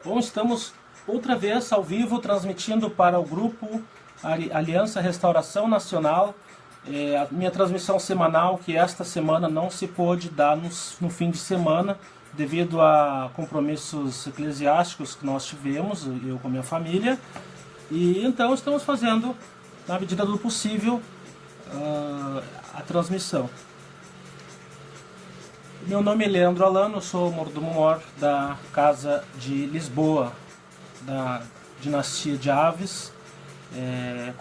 Bom, estamos outra vez ao vivo transmitindo para o grupo Aliança Restauração Nacional. A minha transmissão semanal, que esta semana não se pôde dar no fim de semana, devido a compromissos eclesiásticos que nós tivemos, eu com a minha família. E então estamos fazendo, na medida do possível, a transmissão. Meu nome é Leandro Alano, sou mordomo-mor da Casa de Lisboa, da dinastia de Aves,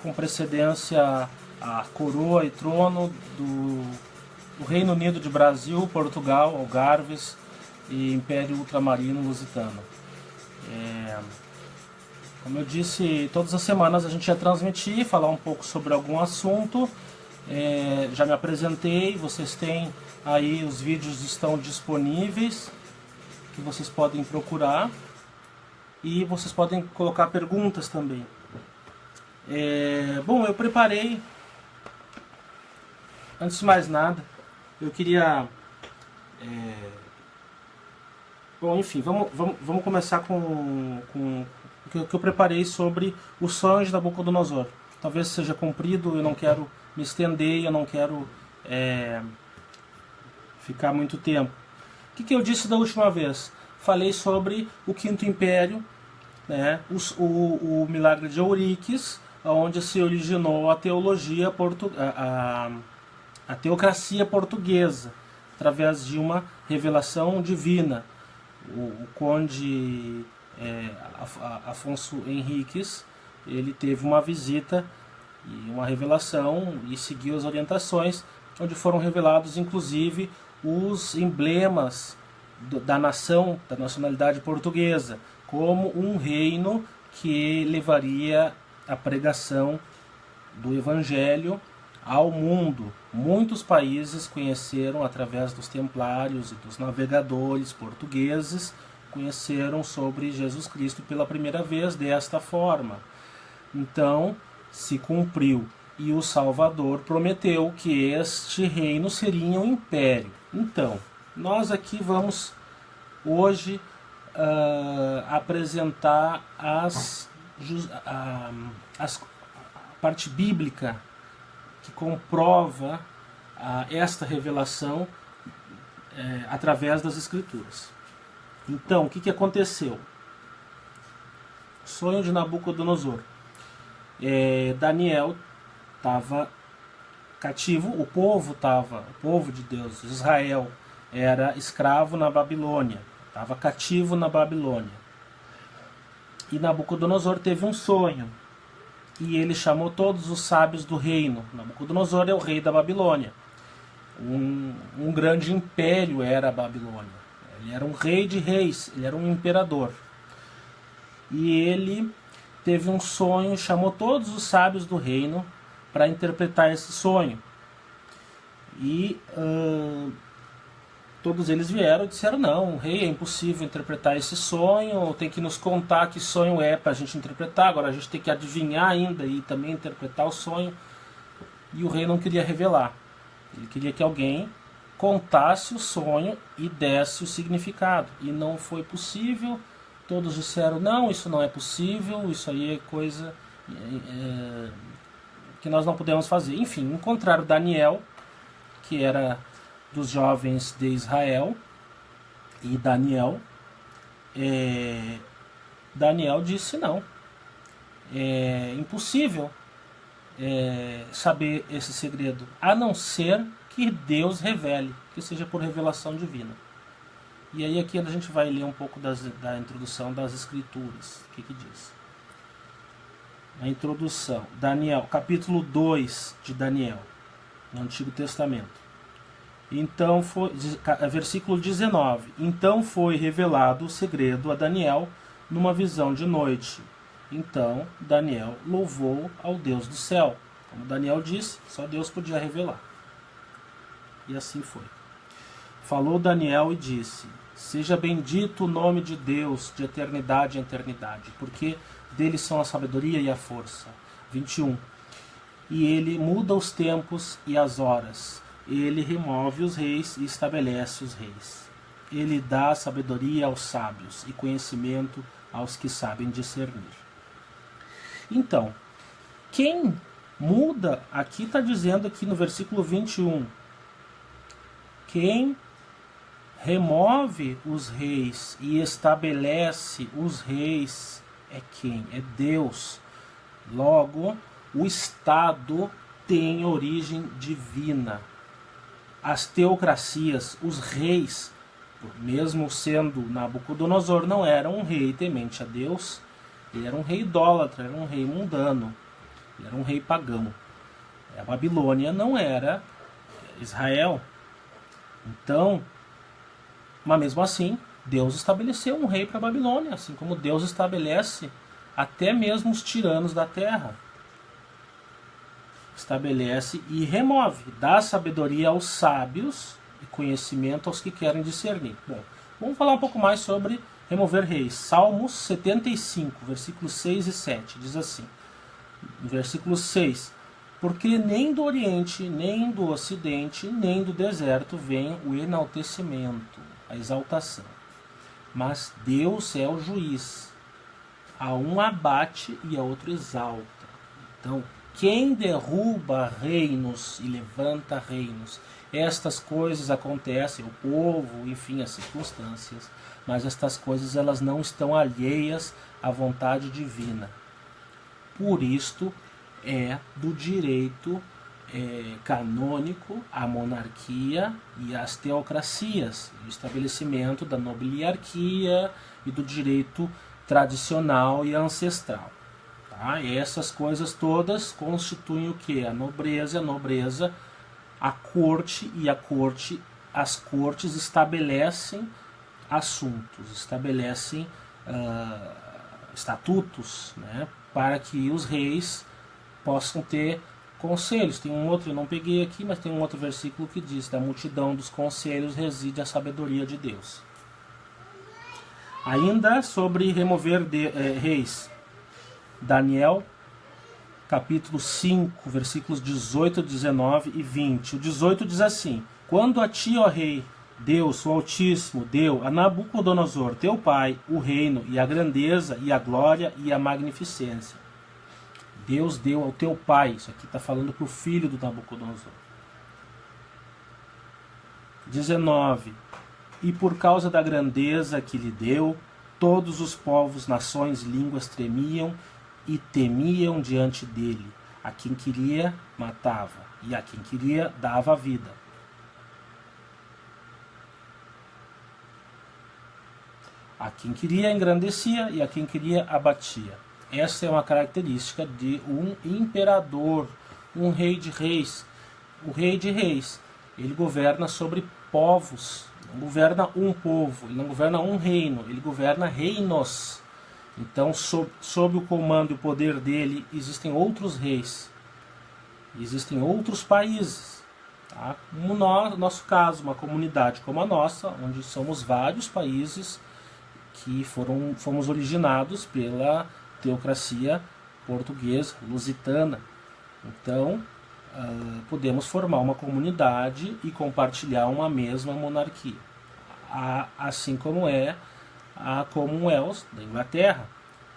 com precedência a coroa e trono do Reino Unido de Brasil, Portugal, Algarves e Império Ultramarino Lusitano. Como eu disse, todas as semanas a gente ia transmitir, falar um pouco sobre algum assunto. Já me apresentei, vocês têm aí, os vídeos estão disponíveis, que vocês podem procurar, e vocês podem colocar perguntas também. Bom, eu preparei, antes de mais nada, eu queria... Bom, enfim, vamos começar com o que eu preparei sobre o sonho de Nabucodonosor. Talvez seja comprido, eu não quero me estender, eu não quero ficar muito tempo. O que eu disse da última vez? Falei sobre o Quinto Império, né? O milagre de Euríquis, onde se originou a teologia a teocracia portuguesa, através de uma revelação divina. O conde Afonso Henriques, ele teve uma visita e uma revelação e seguiu as orientações, onde foram revelados inclusive os emblemas da nação, da nacionalidade portuguesa, como um reino que levaria a pregação do Evangelho ao mundo. Muitos países conheceram, através dos templários e dos navegadores portugueses, conheceram sobre Jesus Cristo pela primeira vez desta forma. Então, se cumpriu. E o Salvador prometeu que este reino seria um império. Então, nós aqui vamos hoje apresentar a parte bíblica que comprova esta revelação através das Escrituras. Então, o que aconteceu? Sonho de Nabucodonosor. Daniel estava cativo, o povo de Deus, Israel, era escravo na Babilônia, estava cativo na Babilônia. E Nabucodonosor teve um sonho, e ele chamou todos os sábios do reino. Nabucodonosor é o rei da Babilônia. Um grande império era a Babilônia. Ele era um rei de reis, ele era um imperador. E ele teve um sonho, chamou todos os sábios do reino para interpretar esse sonho. E todos eles vieram e disseram: não, rei, é impossível interpretar esse sonho, tem que nos contar que sonho é para a gente interpretar, agora a gente tem que adivinhar ainda e também interpretar o sonho. E o rei não queria revelar, ele queria que alguém contasse o sonho e desse o significado, e não foi possível. Todos disseram: não, isso não é possível, isso aí é coisa que nós não podemos fazer. Enfim, encontraram Daniel, que era dos jovens de Israel, e Daniel disse: não, é impossível saber esse segredo, a não ser que Deus revele, que seja por revelação divina. E aí aqui a gente vai ler um pouco da introdução das Escrituras. O que diz? A introdução, Daniel, capítulo 2 de Daniel, no Antigo Testamento. Então versículo 19. Então foi revelado o segredo a Daniel numa visão de noite. Então Daniel louvou ao Deus do céu. Como Daniel disse, só Deus podia revelar. E assim foi. Falou Daniel e disse: seja bendito o nome de Deus de eternidade em eternidade, porque dele são a sabedoria e a força. 21. E ele muda os tempos e as horas. Ele remove os reis e estabelece os reis. Ele dá sabedoria aos sábios e conhecimento aos que sabem discernir. Então, quem muda, aqui está dizendo aqui no versículo 21, quem remove os reis e estabelece os reis é quem? É Deus. Logo, o Estado tem origem divina. As teocracias, os reis, mesmo sendo Nabucodonosor, não era um rei temente a Deus, ele era um rei idólatra, era um rei mundano, ele era um rei pagão. A Babilônia não era Israel. Então, mas mesmo assim, Deus estabeleceu um rei para a Babilônia, assim como Deus estabelece até mesmo os tiranos da terra. Estabelece e remove, dá sabedoria aos sábios e conhecimento aos que querem discernir. Bom, vamos falar um pouco mais sobre remover reis. Salmos 75, versículos 6 e 7, diz assim, no versículo 6, porque nem do Oriente, nem do Ocidente, nem do deserto vem o enaltecimento, a exaltação. Mas Deus é o juiz. A um abate e a outro exalta. Então, quem derruba reinos e levanta reinos? Estas coisas acontecem, o povo, enfim, as circunstâncias, mas estas coisas elas não estão alheias à vontade divina. Por isto é do direito canônico a monarquia e as teocracias, o estabelecimento da nobiliarquia e do direito tradicional e ancestral. Tá? E essas coisas todas constituem o que? A nobreza, a corte, e as cortes estabelecem assuntos, estabelecem estatutos, né, para que os reis possam ter conselhos. Tem um outro, eu não peguei aqui, mas tem um outro versículo que diz: da multidão dos conselhos reside a sabedoria de Deus. Ainda sobre remover reis, Daniel, capítulo 5, versículos 18, 19 e 20. O 18 diz assim: quando a ti, ó rei, Deus, o Altíssimo, deu a Nabucodonosor, teu pai, o reino e a grandeza e a glória e a magnificência. Deus deu ao teu pai, isso aqui está falando para o filho do Nabucodonosor. 19. E por causa da grandeza que lhe deu, todos os povos, nações, línguas tremiam e temiam diante dele. A quem queria, matava, e a quem queria, dava a vida. A quem queria, engrandecia, e a quem queria, abatia. Essa é uma característica de um imperador, um rei de reis. O rei de reis, ele governa sobre povos, não governa um povo, ele não governa um reino, ele governa reinos. Então, sob o comando e o poder dele, existem outros reis, existem outros países. Tá? No nosso caso, uma comunidade como a nossa, onde somos vários países que fomos originados pela teocracia portuguesa, lusitana. Então, podemos formar uma comunidade e compartilhar uma mesma monarquia. Assim como é a Commonwealth da Inglaterra.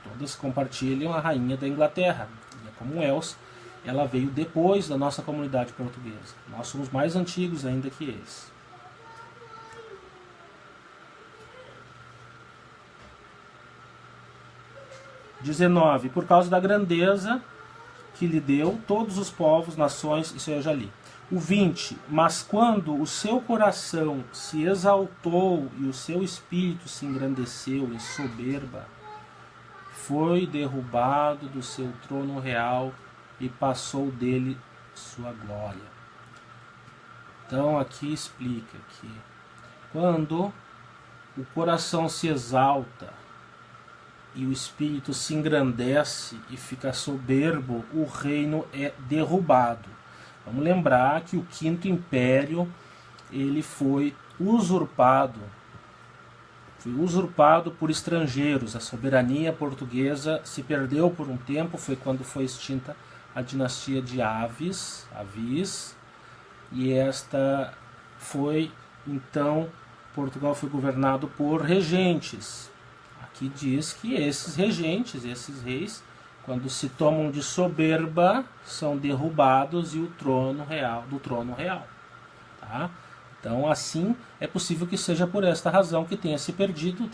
Todas compartilham a rainha da Inglaterra. E a Commonwealth, ela veio depois da nossa comunidade portuguesa. Nós somos mais antigos ainda que eles. XIX. Por causa da grandeza que lhe deu, todos os povos, nações, isso eu já li. O 20. Mas quando o seu coração se exaltou e o seu espírito se engrandeceu em soberba, foi derrubado do seu trono real e passou dele sua glória. Então aqui explica que quando o coração se exalta e o espírito se engrandece e fica soberbo, o reino é derrubado. Vamos lembrar que o Quinto Império ele foi usurpado por estrangeiros. A soberania portuguesa se perdeu por um tempo, foi quando foi extinta a dinastia de Avis, e esta foi, então, Portugal foi governado por regentes. que diz que esses regentes, esses reis, quando se tomam de soberba, são derrubados e o trono real, do trono real. Tá? Então, assim, é possível que seja por esta razão que tenham se perdido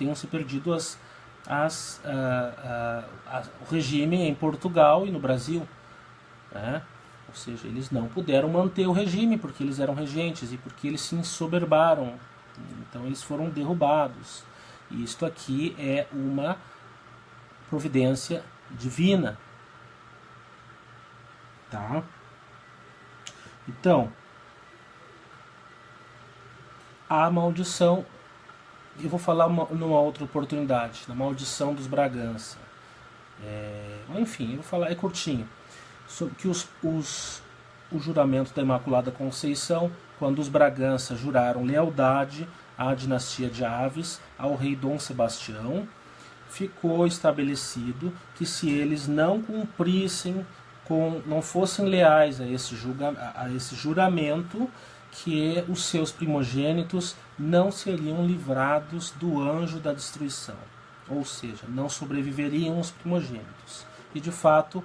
o regime em Portugal e no Brasil. Né? Ou seja, eles não puderam manter o regime porque eles eram regentes e porque eles se ensoberbaram. Então, eles foram derrubados. E isto aqui é uma providência divina. Tá? Então, a maldição, eu vou falar numa outra oportunidade, na maldição dos Bragança. Enfim, eu vou falar, é curtinho, sobre que o juramento da Imaculada Conceição, quando os Bragança juraram lealdade à dinastia de Aves, ao rei Dom Sebastião, ficou estabelecido que se eles não cumprissem, não fossem leais a esse juramento, que os seus primogênitos não seriam livrados do anjo da destruição. Ou seja, não sobreviveriam os primogênitos. E de fato,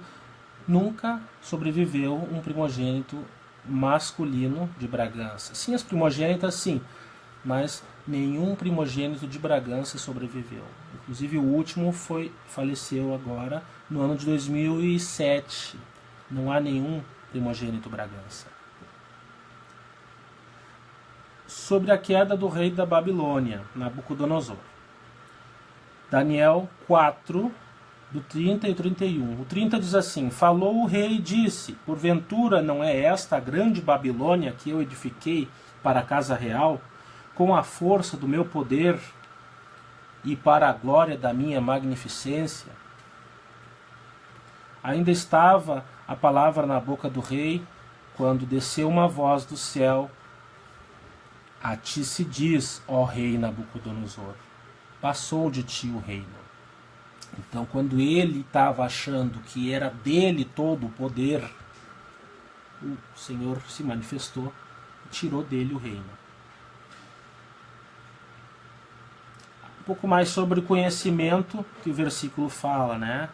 nunca sobreviveu um primogênito masculino de Bragança. Sim, as primogênitas sim, mas nenhum primogênito de Bragança sobreviveu. Inclusive o último faleceu agora no ano de 2007. Não há nenhum primogênito Bragança. Sobre a queda do rei da Babilônia, Nabucodonosor. Daniel 4, do 30 e 31. O 30 diz assim: falou o rei e disse: porventura não é esta a grande Babilônia que eu edifiquei para a casa real, com a força do meu poder e para a glória da minha magnificência? Ainda estava a palavra na boca do rei, quando desceu uma voz do céu: a ti se diz, ó rei Nabucodonosor, passou de ti o reino. Então, quando ele estava achando que era dele todo o poder, o Senhor se manifestou e tirou dele o reino. Um pouco mais sobre o conhecimento que o versículo fala, né?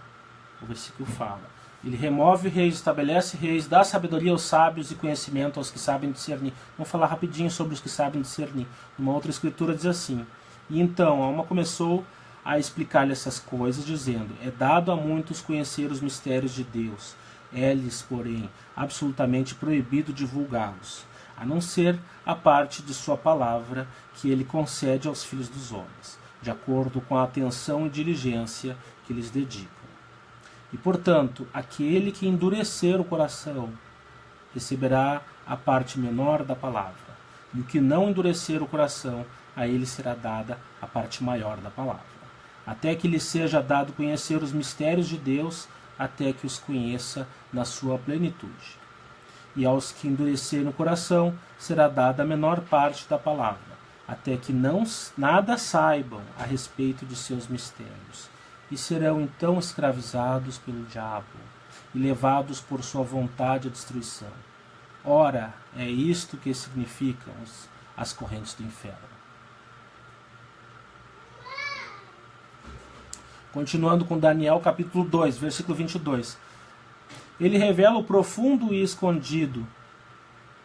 O versículo fala: ele remove reis, estabelece reis, dá sabedoria aos sábios e conhecimento aos que sabem discernir. Vamos falar rapidinho sobre os que sabem discernir. Uma outra escritura diz assim: e então Alma começou a explicar-lhe essas coisas, dizendo: é dado a muitos conhecer os mistérios de Deus, é-lhes, porém, absolutamente proibido divulgá-los, a não ser a parte de sua palavra que ele concede aos filhos dos homens, de acordo com a atenção e diligência que lhes dedicam. E, portanto, aquele que endurecer o coração receberá a parte menor da palavra, e o que não endurecer o coração, a ele será dada a parte maior da palavra, até que lhe seja dado conhecer os mistérios de Deus, até que os conheça na sua plenitude. E aos que endurecerem o coração, será dada a menor parte da palavra, até que nada saibam a respeito de seus mistérios. E serão então escravizados pelo diabo e levados por sua vontade à destruição. Ora, é isto que significam as correntes do inferno. Continuando com Daniel capítulo 2, versículo 22. Ele revela o profundo e escondido,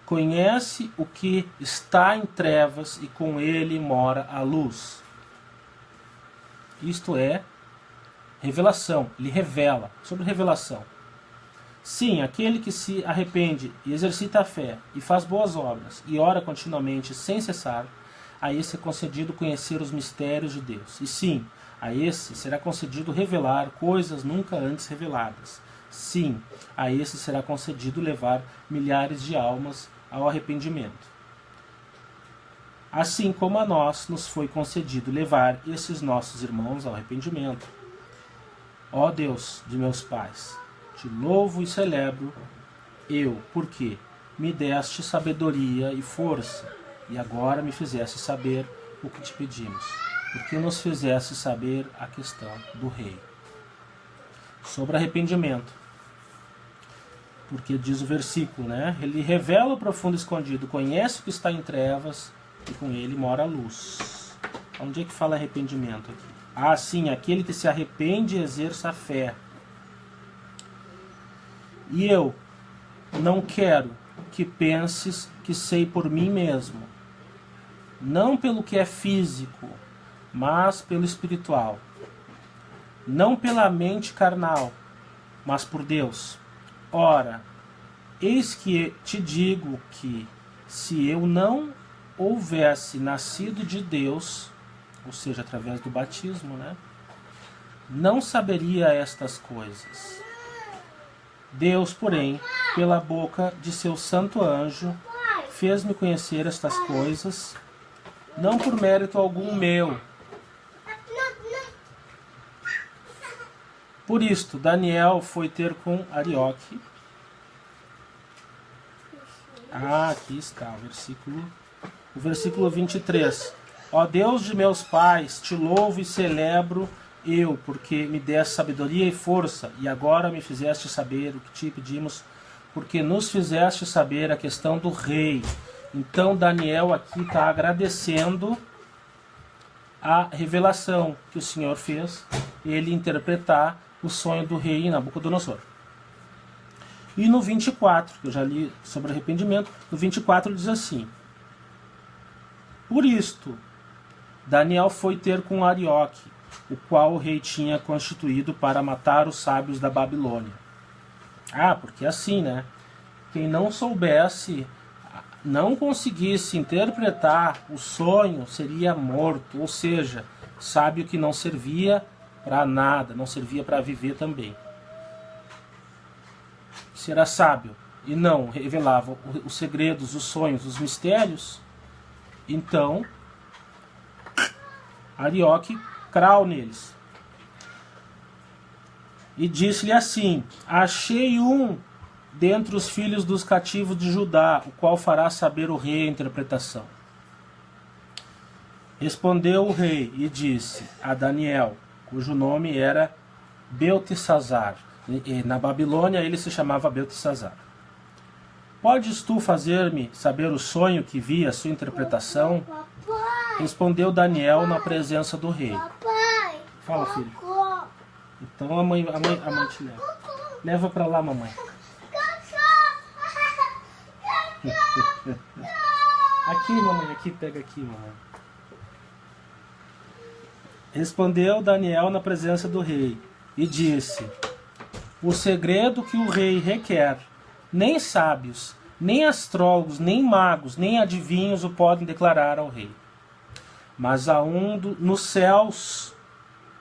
conhece o que está em trevas e com ele mora a luz. Isto é revelação, ele revela, sobre revelação. Sim, aquele que se arrepende e exercita a fé, e faz boas obras, e ora continuamente sem cessar, a esse é concedido conhecer os mistérios de Deus. E sim, a esse será concedido revelar coisas nunca antes reveladas. Sim, a esse será concedido levar milhares de almas ao arrependimento. Assim como a nós nos foi concedido levar esses nossos irmãos ao arrependimento. Ó Deus de meus pais, te louvo e celebro, porque me deste sabedoria e força, e agora me fizeste saber o que te pedimos, porque nos fizeste saber a questão do rei. Sobre arrependimento, porque diz o versículo, né? Ele revela o profundo escondido, conhece o que está em trevas, e com ele mora a luz. Onde é que fala arrependimento aqui? Ah, sim, aquele que se arrepende e exerça a fé. E eu não quero que penses que sei por mim mesmo, não pelo que é físico, mas pelo espiritual, não pela mente carnal, mas por Deus. Ora, eis que te digo que, se eu não houvesse nascido de Deus, ou seja, através do batismo, né, não saberia estas coisas. Deus, porém, pela boca de seu santo anjo, fez-me conhecer estas coisas, não por mérito algum meu. Por isto, Daniel foi ter com Arioque. Aqui está o versículo 23. Ó Deus de meus pais, te louvo e celebro eu, porque me deste sabedoria e força, e agora me fizeste saber o que te pedimos, porque nos fizeste saber a questão do rei. Então Daniel aqui está agradecendo a revelação que o Senhor fez, ele interpretar o sonho do rei Nabucodonosor. E no 24, que eu já li sobre arrependimento, no 24 diz assim: por isto, Daniel foi ter com Arioque, o qual o rei tinha constituído para matar os sábios da Babilônia. Porque assim, né? Quem não soubesse, não conseguisse interpretar o sonho, seria morto. Ou seja, sábio que não servia para nada, não servia para viver também. Se era sábio e não revelava os segredos, os sonhos, os mistérios, então Arioque crau neles. E disse-lhe assim: achei um dentre os filhos dos cativos de Judá, o qual fará saber o rei a interpretação. Respondeu o rei e disse a Daniel, cujo nome era Beltesazar. Na Babilônia ele se chamava Beltesazar. Podes tu fazer-me saber o sonho que vi, a sua interpretação? Respondeu Daniel na presença do rei. Fala, filho. Então a mãe te leva. Leva para lá, mamãe. Aqui, mamãe, aqui, pega aqui, mamãe. Respondeu Daniel na presença do rei e disse: o segredo que o rei requer, nem sábios, nem astrólogos, nem magos, nem adivinhos o podem declarar ao rei. Mas há um nos céus,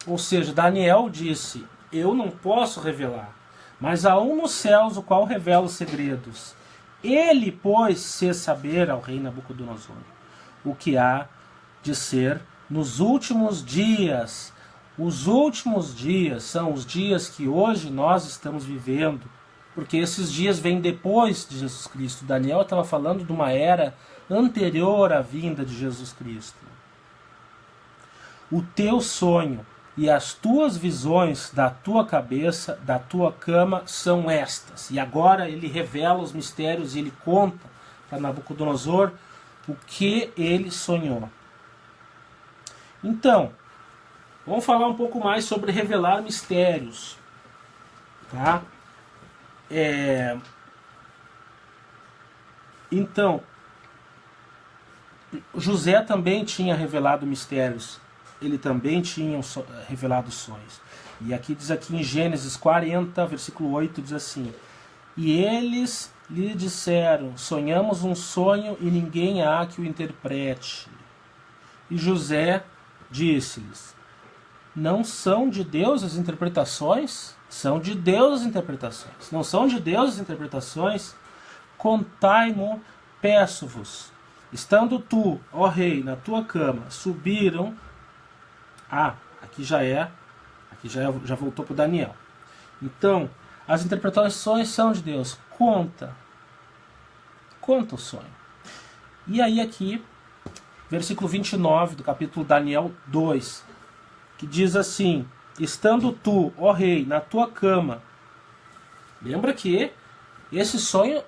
ou seja, Daniel disse: eu não posso revelar, mas há um nos céus o qual revela os segredos. Ele, pois, fez saber ao rei Nabucodonosor o que há de ser nos últimos dias. Os últimos dias são os dias que hoje nós estamos vivendo, porque esses dias vêm depois de Jesus Cristo. Daniel estava falando de uma era anterior à vinda de Jesus Cristo. O teu sonho e as tuas visões da tua cabeça, da tua cama, são estas. E agora ele revela os mistérios e ele conta para Nabucodonosor o que ele sonhou. Então, vamos falar um pouco mais sobre revelar mistérios. Tá? Então, José também tinha revelado mistérios. Ele também tinha revelado sonhos. E aqui diz aqui em Gênesis 40, versículo 8, diz assim: e eles lhe disseram: sonhamos um sonho e ninguém há que o interprete. E José disse-lhes: não são de Deus as interpretações? São de Deus as interpretações. Não são de Deus as interpretações? Contai-mo, peço-vos. Estando tu, ó rei, na tua cama, subiram... aqui já voltou para o Daniel. Então, as interpretações são de Deus. Conta o sonho. E aí aqui, versículo 29 do capítulo Daniel 2, que diz assim: estando tu, ó rei, na tua cama. Lembra que esse sonho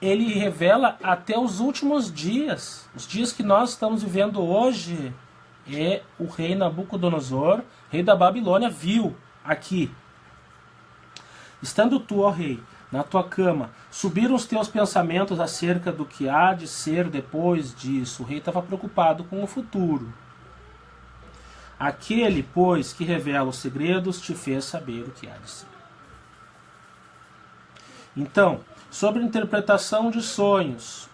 ele revela até os últimos dias, os dias que nós estamos vivendo hoje. é o rei Nabucodonosor, rei da Babilônia, viu aqui. Estando tu, ó rei, na tua cama, subiram os teus pensamentos acerca do que há de ser depois disso. O rei estava preocupado com o futuro. Aquele, pois, que revela os segredos, te fez saber o que há de ser. Então, sobre interpretação de sonhos,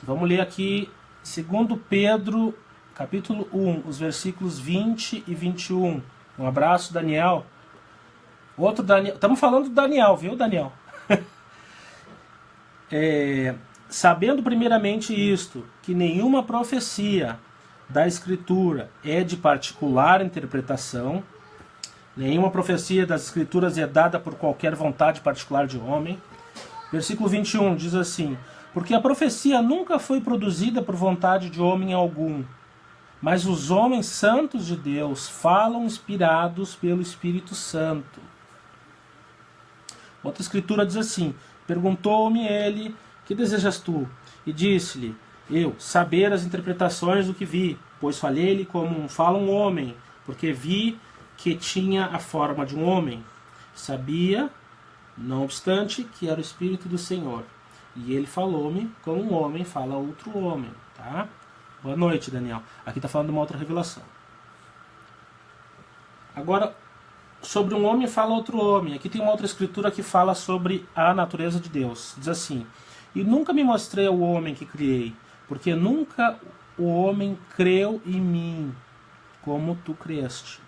vamos ler aqui 2 Pedro, capítulo 1, os versículos 20 e 21. Um abraço, Daniel. Outro Daniel. Estamos falando do Daniel, viu, Daniel? Sabendo primeiramente isto, que nenhuma profecia da Escritura é de particular interpretação, nenhuma profecia das Escrituras é dada por qualquer vontade particular de homem. Versículo 21 diz assim: porque a profecia nunca foi produzida por vontade de homem algum, mas os homens santos de Deus falam inspirados pelo Espírito Santo. Outra escritura diz assim: perguntou-me ele, que desejas tu? E disse-lhe eu, saber as interpretações do que vi, pois falei-lhe como fala um homem, porque vi que tinha a forma de um homem. Sabia, não obstante, que era o Espírito do Senhor. E ele falou-me como um homem fala a outro homem. Tá? Boa noite, Daniel. Aqui está falando de uma outra revelação. Agora, sobre um homem fala outro homem. Aqui tem uma outra escritura que fala sobre a natureza de Deus. Diz assim: e nunca me mostrei ao homem que criei, porque nunca o homem creu em mim, como tu creste.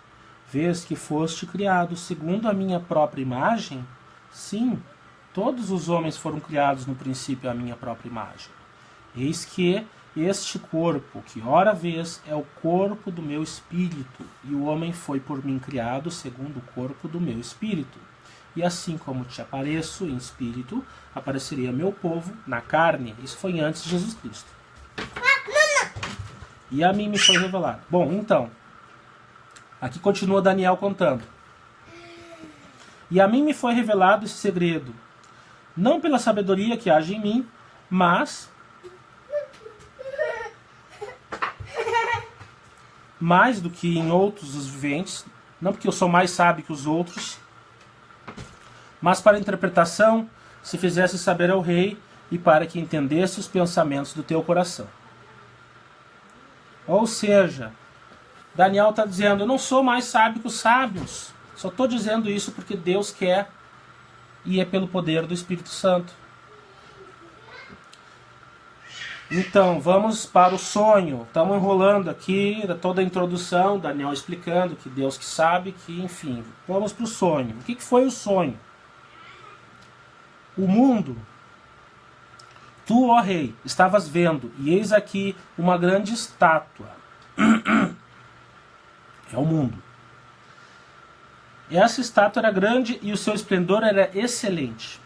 Vês que foste criado segundo a minha própria imagem? Sim, todos os homens foram criados no princípio à minha própria imagem. Eis que este corpo, que ora vês, é o corpo do meu espírito, e o homem foi por mim criado segundo o corpo do meu espírito. E assim como te apareço em espírito, apareceria meu povo na carne. Isso foi antes de Jesus Cristo. E a mim me foi revelado. Bom, então, aqui continua Daniel contando. E a mim me foi revelado esse segredo, não pela sabedoria que age em mim, mas mais do que em outros os viventes, não porque eu sou mais sábio que os outros, mas para a interpretação, se fizesse saber ao rei, e para que entendesse os pensamentos do teu coração. Ou seja, Daniel está dizendo: eu não sou mais sábio que os sábios, só estou dizendo isso porque Deus quer, e é pelo poder do Espírito Santo. Então, vamos para o sonho. Estamos enrolando aqui toda a introdução, Daniel explicando que Deus que sabe, que enfim. Vamos para o sonho. O que foi o sonho? O mundo, tu, ó rei, estavas vendo, e eis aqui uma grande estátua. É o mundo. Essa estátua era grande e o seu esplendor era excelente.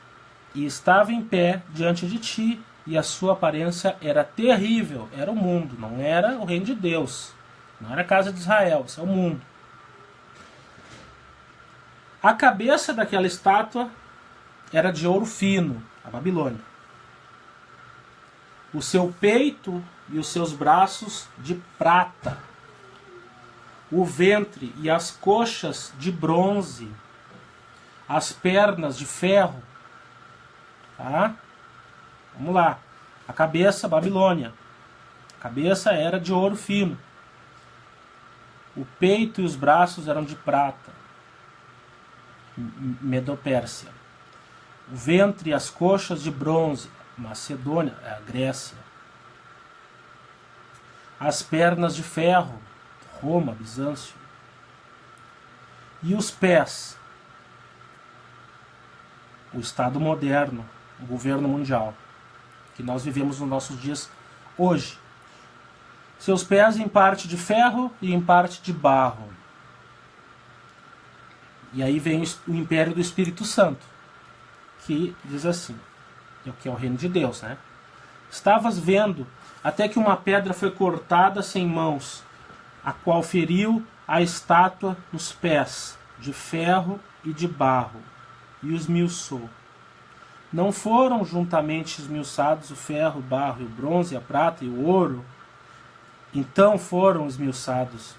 E estava em pé diante de ti, e a sua aparência era terrível. Era o mundo, não era o reino de Deus. Não era a casa de Israel, isso é o mundo. A cabeça daquela estátua era de ouro fino, a Babilônia. O seu peito e os seus braços de prata. O ventre e as coxas de bronze. As pernas de ferro. Tá? Vamos lá. A cabeça, Babilônia. A cabeça era de ouro fino. O peito e os braços eram de prata. Medopérsia. O ventre e as coxas de bronze. Macedônia, a Grécia. As pernas de ferro. Roma, Bizâncio. E os pés. O Estado moderno. O governo mundial. Que nós vivemos nos nossos dias hoje. Seus pés em parte de ferro e em parte de barro. E aí vem o império do Espírito Santo, que diz assim, que é o reino de Deus, né? Estavas vendo até que uma pedra foi cortada sem mãos, a qual feriu a estátua nos pés, de ferro e de barro, e os esmiuçou. Não foram juntamente esmiuçados o ferro, o barro e o bronze, a prata e o ouro, Então foram esmiuçados,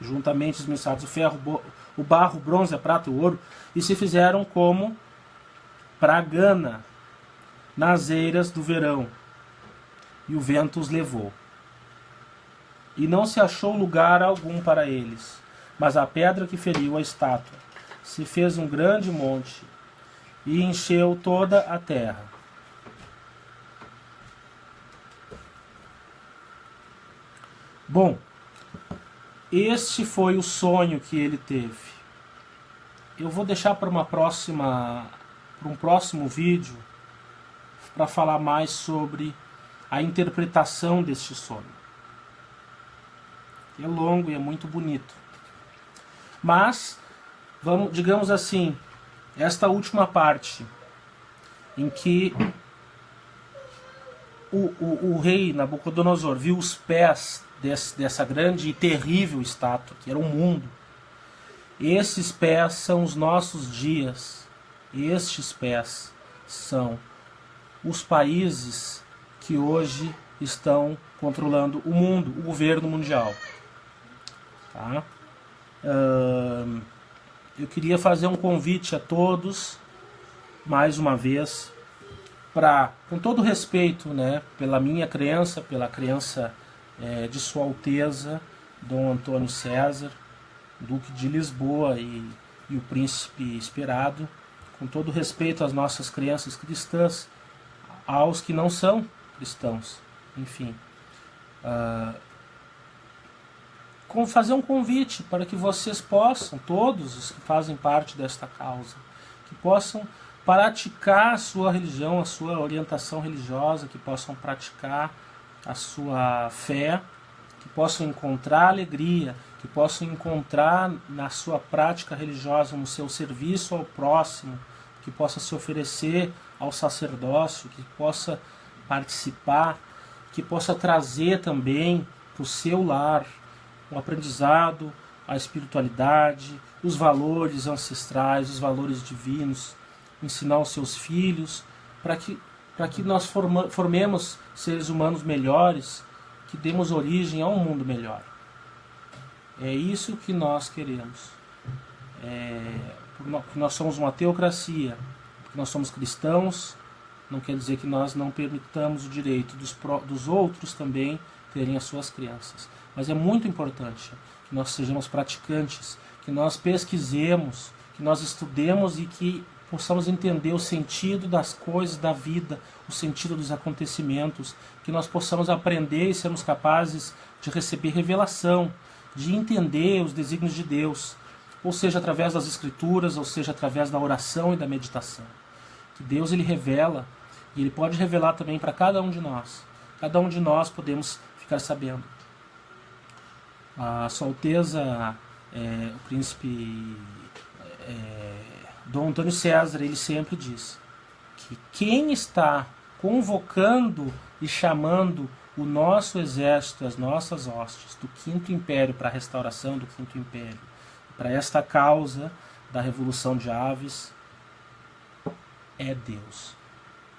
juntamente esmiuçados o ferro, o barro, o bronze, a prata e o ouro, e se fizeram como pragana nas eiras do verão, e o vento os levou. E não se achou lugar algum para eles, mas a pedra que feriu a estátua se fez um grande monte e encheu toda a terra. Bom, este foi o sonho que ele teve. Eu vou deixar para um próximo vídeo para falar mais sobre a interpretação deste sonho. É longo e é muito bonito. Mas, digamos assim, esta última parte, em que o rei Nabucodonosor viu os pés dessa grande e terrível estátua, que era um mundo. Esses pés são os nossos dias. Estes pés são os países que hoje estão controlando o mundo, o governo mundial. Tá? Eu queria fazer um convite a todos, mais uma vez, com todo respeito, né, pela minha crença, pela crença de Sua Alteza, Dom Antônio César, Duque de Lisboa e o Príncipe Esperado, com todo respeito às nossas crenças cristãs, aos que não são cristãos, enfim. Fazer um convite para que vocês possam, todos os que fazem parte desta causa, que possam praticar a sua religião, a sua orientação religiosa, que possam praticar a sua fé, que possam encontrar alegria, que possam encontrar na sua prática religiosa, no seu serviço ao próximo, que possa se oferecer ao sacerdócio, que possa participar, que possa trazer também para o seu lar o aprendizado, a espiritualidade, os valores ancestrais, os valores divinos, ensinar aos seus filhos, para que nós formemos seres humanos melhores, que demos origem a um mundo melhor. É isso que nós queremos. Porque nós somos uma teocracia, porque nós somos cristãos, não quer dizer que nós não permitamos o direito dos outros também terem as suas crenças. Mas é muito importante que nós sejamos praticantes, que nós pesquisemos, que nós estudemos e que possamos entender o sentido das coisas da vida, o sentido dos acontecimentos, que nós possamos aprender e sermos capazes de receber revelação, de entender os desígnios de Deus, ou seja, através das Escrituras, ou seja, através da oração e da meditação. Que Deus ele revela, e Ele pode revelar também para cada um de nós. Cada um de nós podemos ficar sabendo. A Sua Alteza, o Príncipe Dom Antônio César, ele sempre diz que quem está convocando e chamando o nosso exército, as nossas hostes do Quinto Império para a restauração do Quinto Império, para esta causa da Revolução de Aves, é Deus.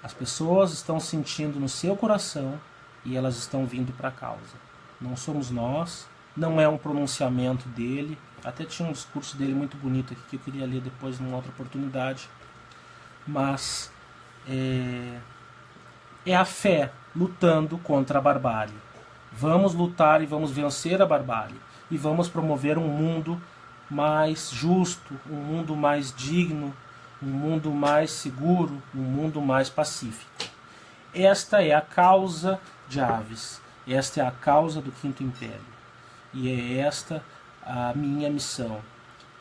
As pessoas estão sentindo no seu coração e elas estão vindo para a causa. Não somos nós, não é um pronunciamento dele. Até tinha um discurso dele muito bonito aqui que eu queria ler depois numa outra oportunidade. Mas é a fé lutando contra a barbárie. Vamos lutar e vamos vencer a barbárie. E vamos promover um mundo mais justo, um mundo mais digno, um mundo mais seguro, um mundo mais pacífico. Esta é a causa de Aves. Esta é a causa do Quinto Império. E é esta a minha missão,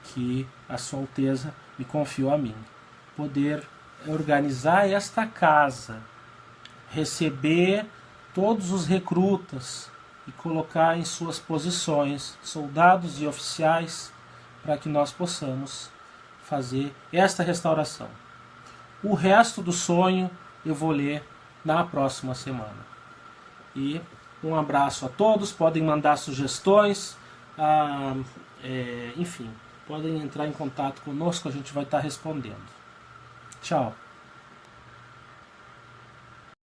que a Sua Alteza me confiou a mim. Poder organizar esta casa, receber todos os recrutas e colocar em suas posições soldados e oficiais para que nós possamos fazer esta restauração. O resto do sonho eu vou ler na próxima semana. E um abraço a todos, podem mandar sugestões, enfim, podem entrar em contato conosco, a gente vai estar respondendo. Tchau.